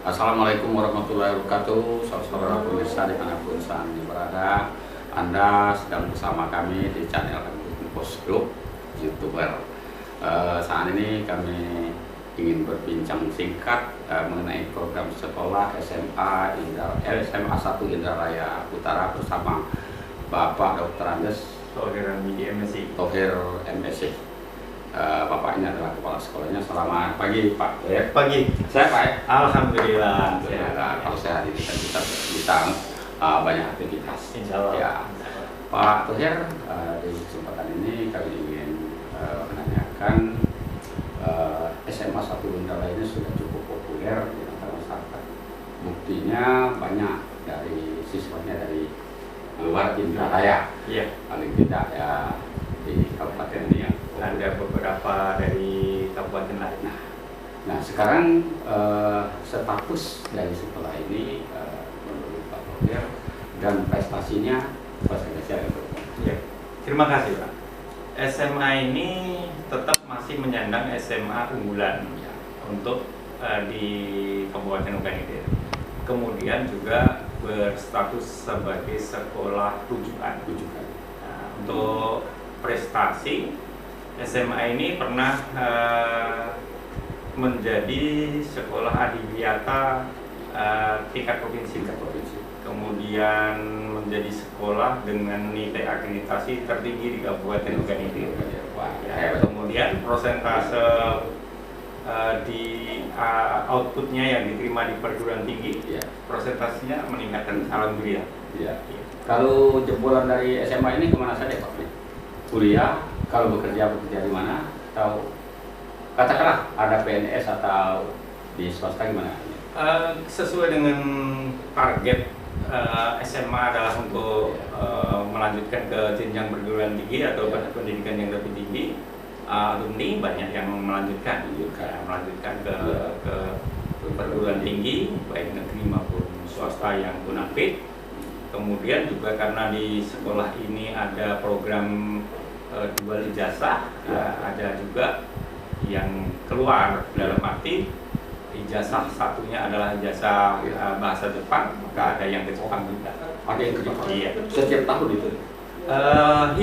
Assalamualaikum warahmatullahi wabarakatuh, saudara pemirsa dimanapun Anda berada. Anda sedang bersama kami di channel Post Group YouTuber. Saat ini kami ingin berbincang singkat mengenai program sekolah SMA 1 Indralaya Utara bersama Bapak Dr. Andes Thohir MSc. Bapak ini adalah kepala sekolahnya. Selamat pagi Pak. Pagi. Saya Pak. Alhamdulillah. Kalau saya hari ini kan kita banyak aktivitas. Insya Allah. Ya. Pak Thohir, di kesempatan ini kami ingin menanyakan SMA 1 Indralaya ini sudah cukup populer di antara masyarakat. Buktinya banyak dari siswanya dari luar Indralaya. Iya. Paling tidak ya di kabupaten ini ya. Ada beberapa dari kabupaten lain. Nah sekarang status dari sekolah ini menurut Pak Thohir dan prestasinya apa saja itu? Ya. Terima kasih Pak. SMA ini tetap masih menyandang SMA unggulan untuk di Kabupaten Ogan Ilir. Kemudian juga berstatus sebagai sekolah rujukan. Nah, untuk prestasi SMA ini pernah menjadi sekolah adiwiyata tingkat provinsi. Kemudian menjadi sekolah dengan nilai akreditasi tertinggi di Kabupaten Ogan Ilir. Ya, kemudian prosentase di outputnya yang diterima di perguruan tinggi, prosentasenya meningkatkan. Alhamdulillah. Ya. Kalau jebolan dari SMA ini kemana saja Pak? Kuliah, kalau bekerja di mana? Atau katakanlah ada PNS atau di swasta gimana? Sesuai dengan target SMA adalah untuk melanjutkan ke jenjang perguruan tinggi atau pendidikan yang lebih tinggi. Alumni banyak yang melanjutkan ke perguruan tinggi baik negeri maupun swasta yang bonafit. Kemudian juga karena di sekolah ini ada program dual ijazah, ada juga yang keluar dalam arti ijazah satunya adalah ijazah bahasa Jepang, maka ada yang ke Jepang juga. Ada yang ke Jepang? Iya. Setiap tahun itu?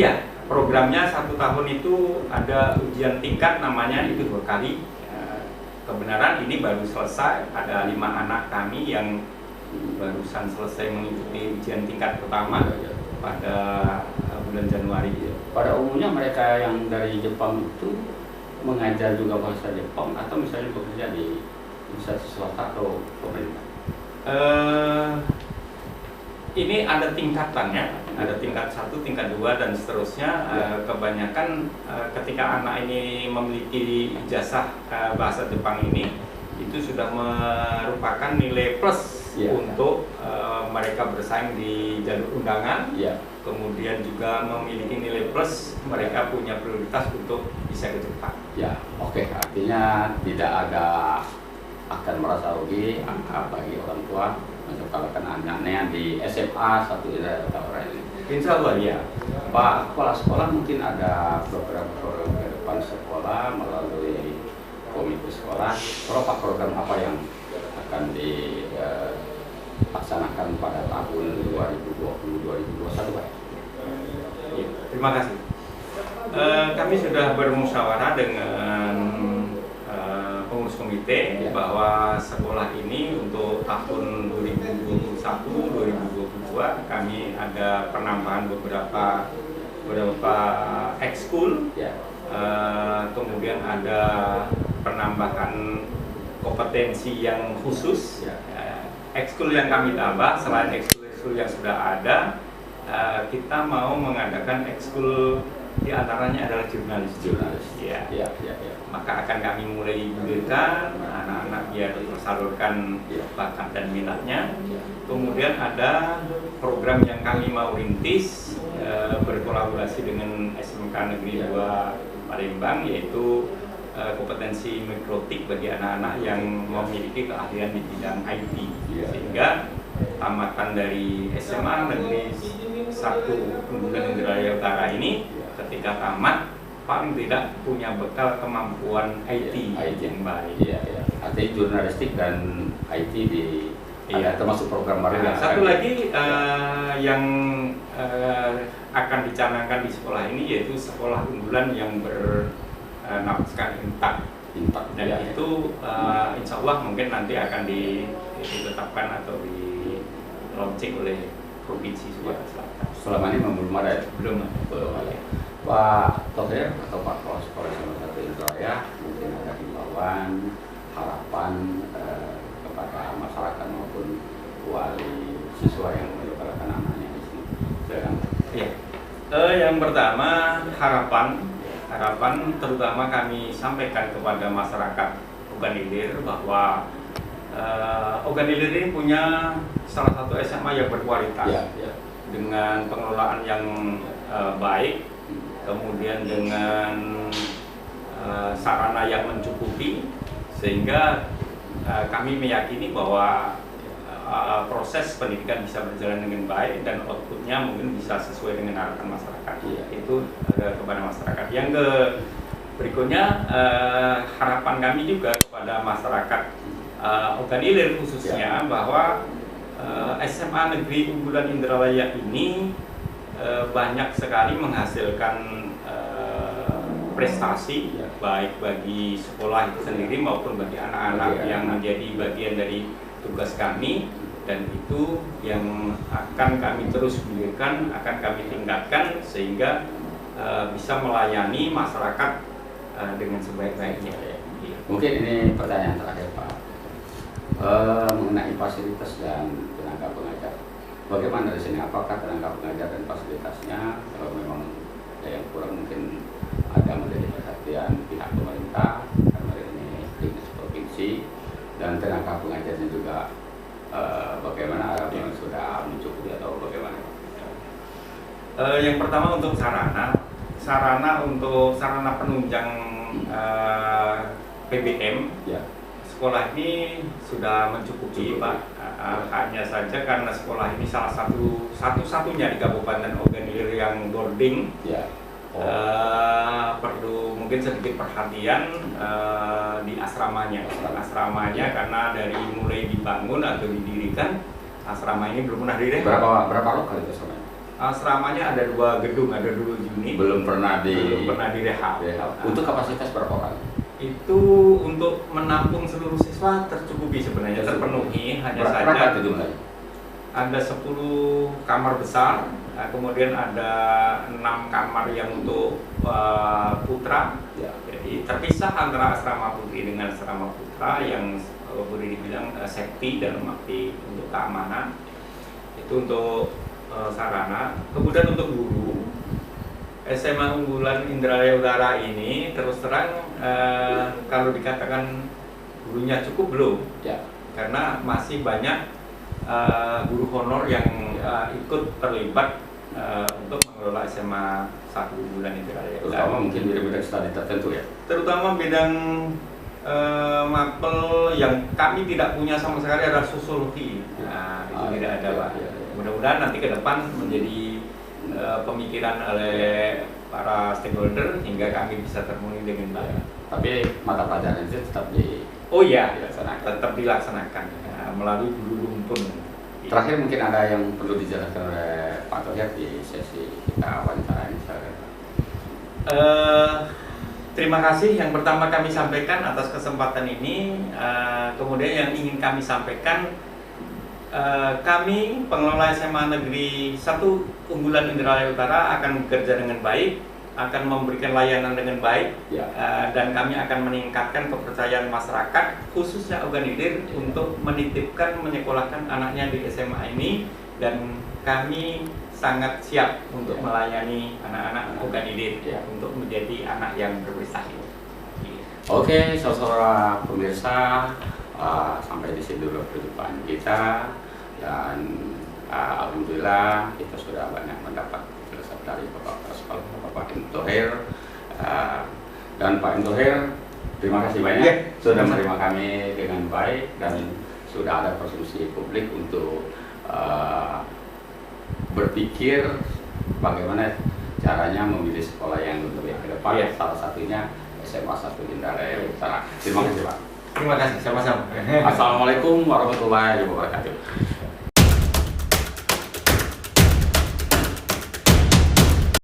Iya, programnya 1 tahun itu ada ujian tingkat namanya itu 2 kali. Kebenaran ini baru selesai, ada 5 anak kami yang barusan selesai mengikuti ujian tingkat pertama pada bulan Januari. Pada umumnya mereka yang dari Jepang itu mengajar juga bahasa Jepang atau misalnya bekerja di instansi swasta atau pemerintah? Ini ada tingkatannya, ada tingkat 1, tingkat 2 dan seterusnya. Kebanyakan ketika anak ini memiliki ijazah bahasa Jepang ini, itu sudah merupakan nilai plus untuk mereka bersaing di jalur undangan. Kemudian juga memiliki nilai plus, mereka punya prioritas untuk bisa ke Jepang. Ya, oke. Artinya tidak ada akan merasa rugi bagi orang tua menyekolahkan anaknya di SMA 1 Indralaya ini. Insya Allah ya. Pak Kepala Sekolah mungkin ada beberapa program ke depan sekolah melalui komite sekolah. Program apa yang akan dilaksanakan pada tahun 2020-2021 Pak? Ya, terima kasih. Kami sudah bermusyawarah dengan pengurus komite bahwa sekolah ini untuk tahun 2021-2022 kami ada penambahan beberapa ekskul, kemudian ada penambahan kompetensi yang khusus. Ekskul yang kami tambah selain ekskul yang sudah ada, kita mau mengadakan ekskul di antaranya adalah jurnalis. Maka akan kami mulai gulirkan anak-anak biar tersalurkan bakat dan minatnya. Kemudian ada program yang kami mau rintis berkolaborasi dengan SMK Negeri 2 Palembang, yaitu kompetensi mikrotik bagi anak-anak yang memiliki keahlian di bidang IT, sehingga tamatan dari SMA Negeri 1 Unggulan Indralaya Utara ini ketika tamat paling tidak punya bekal kemampuan IT yang baik. artinya jurnalistik dan IT di Iya. ada termasuk program baru yang Satu akan- lagi yang akan dicanangkan di sekolah ini yaitu sekolah unggulan yang bernapaskan Intak. Intak, Dan ya, itu insya Allah mungkin nanti akan ditetapkan atau di launching oleh Provinsi Sumatera Selatan. selama ini belum ada ya? Belum. Belum ada. Pak Thohir atau Pak Kepala Sekolah SMA 1 Indralaya mungkin ada himbauan, harapan kepada masyarakat maupun wali siswa yang menyekolahkan anaknya di sini. Silakan. Iya. Yang pertama harapan terutama kami sampaikan kepada masyarakat Ogan Ilir bahwa Ogan Ilir ini punya salah satu SMA yang berkualitas Ya, ya. dengan pengelolaan yang baik, kemudian dengan sarana yang mencukupi, sehingga kami meyakini bahwa proses pendidikan bisa berjalan dengan baik dan outputnya mungkin bisa sesuai dengan harapan masyarakat. Iya. Itu kepada masyarakat. Yang berikutnya harapan kami juga kepada masyarakat Ogan Ilir khususnya bahwa SMA Negeri Unggulan Indralaya ini banyak sekali menghasilkan prestasi baik bagi sekolah itu sendiri maupun bagi anak-anak yang menjadi bagian dari tugas kami, dan itu yang akan kami terus gulirkan, akan kami tingkatkan sehingga bisa melayani masyarakat dengan sebaik-baiknya. Mungkin ini pertanyaan terakhir Pak, mengenai fasilitas dan tenaga pengajar. Bagaimana di sini? Apakah tenaga pengajar dan fasilitasnya kalau memang ada yang kurang mungkin ada menjadi perhatian pihak pemerintah karena ini dinas provinsi, dan tenaga pengajarnya juga bagaimana yang sudah mencukupi atau bagaimana? Yang pertama untuk sarana penunjang PBM, Ya. sekolah ini sudah mencukupi Pak. Hanya saja karena sekolah ini salah satu-satunya di Kabupaten Ogan Ilir yang boarding, Ya. perlu mungkin sedikit perhatian di asramanya karena dari mulai dibangun atau didirikan asrama ini belum pernah direhab. Berapa lokal itu sebenarnya? Asramanya ada 2 gedung, ada 2 unit. Belum pernah direhab. Untuk kapasitas berapa orang? Itu untuk menampung seluruh siswa tercukupi sebenarnya, terpenuhi. Hanya Berapa saja itu jumlahnya? ada 10 kamar besar, kemudian ada 6 kamar yang untuk putra. Ya. Jadi terpisah antara asrama putri dengan asrama putra yang boleh dibilang safety dalam arti untuk keamanan. Itu untuk sarana. Kemudian untuk guru, SMA Unggulan Indralaya Utara ini terus terang kalau dikatakan gurunya cukup belum, Ya. karena masih banyak guru honor yang ikut terlibat untuk mengelola SMA 1 Unggulan Indralaya Utara. Terutama mungkin bidang-bidang studi tertentu ya. Terutama bidang mapel yang kami tidak punya sama sekali adalah sosiologi. Nah, itu tidak ada Pak. Mudah-mudahan nanti ke depan menjadi pemikiran oleh para stakeholder hingga kami bisa terpenuhi dengan baik. Tapi mata pelajaran itu tetap Dilaksanakan. Tetap dilaksanakan melalui guru lumpun. Terakhir mungkin ada yang perlu dijelaskan oleh Pak Thohir di sesi kita wawancara ini. Terima kasih yang pertama kami sampaikan atas kesempatan ini. Kemudian yang ingin kami sampaikan, kami pengelola SMA Negeri 1 Unggulan Indralaya Utara akan bekerja dengan baik, akan memberikan layanan dengan baik, dan kami akan meningkatkan kepercayaan masyarakat khususnya Ogan Ilir untuk menitipkan menyekolahkan anaknya di SMA ini, dan kami sangat siap untuk melayani anak-anak Ogan Ilir untuk menjadi anak yang berprestasi. Oke, saudara pemirsa, sampai di sini dulu perjumpaan kita, dan alhamdulillah kita sudah banyak mendapat penjelasan dari Pak Thohir, dan Pak Thohir, terima kasih banyak sudah menerima kami dengan baik dan sudah ada konsumsi publik untuk berpikir bagaimana caranya memilih sekolah yang lebih ke depan. Salah satunya SMA 1 Indralaya Utara. Terima kasih Pak. Terima kasih, sama-sama. Assalamualaikum warahmatullahi wabarakatuh.